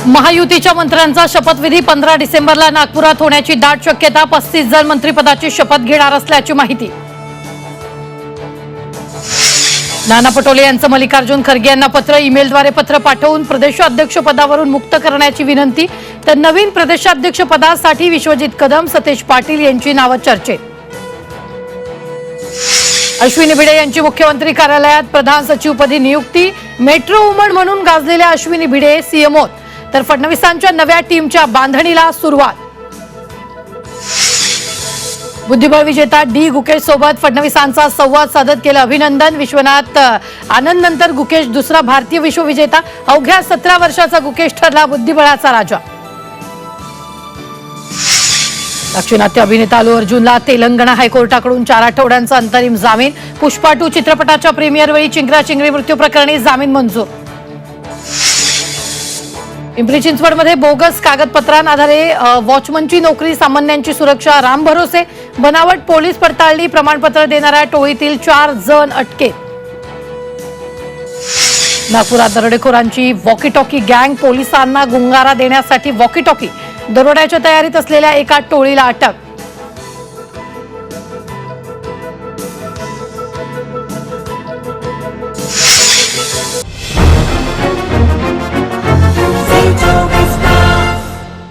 महायुतीच्या मंत्र्यांचा शपथविधी 15 डिसेंबरला नागपुरात होण्याची दाट शक्यता. 35 जण मंत्रिपदाची शपथ घेणार असल्याची माहिती. नाना पटोले यांचं मल्लिकार्जुन खरगे यांना पत्र. ईमेलद्वारे पत्र पाठवून प्रदेशाध्यक्षपदावरून मुक्त करण्याची विनंती. तर नवीन प्रदेशाध्यक्षपदासाठी विश्वजित कदम, सतेज पाटील यांची नावं चर्चेत. अश्विनी भिडे यांची मुख्यमंत्री कार्यालयात प्रधान सचिवपदी नियुक्ती. मेट्रो वुमन म्हणून गाजलेल्या अश्विनी भिडे सीएमओ. तर फडणवीसांच्या नव्या टीमच्या बांधणीला सुरुवात. बुद्धिबळ विजेता डी गुकेश सोबत फडणवीसांचा संवाद साधत केलं अभिनंदन. विश्वनाथ आनंद नंतर गुकेश दुसरा भारतीय विश्वविजेता. अवघ्या 17 वर्षाचा गुकेश ठरला बुद्धिबळाचा राजा. दाक्षिणात्य अभिनेता अल्लू अर्जुनला तेलंगणा हायकोर्टाकडून 4 आठवड्यांचा अंतरिम जामीन. पुष्पा 2 चित्रपटाच्या प्रीमियरवेळी चिंगराचिंगरी मृत्यू प्रकरणी जामीन मंजूर. पिंपरी चिंचवडमध्ये बोगस कागदपत्रांआधारे वॉचमनची नोकरी, सामान्यांची सुरक्षा, राम भरोसे. बनावट पोलीस पडताळणी प्रमाणपत्र देणाऱ्या टोळीतील 4 जण अटकेत. नागपुरात दरोडेखोरांची वॉकी टॉकी गँग. पोलिसांना गुंगारा देण्यासाठी वॉकी टॉकी. दरोड्याच्या तयारीत असलेल्या एका टोळीला अटक.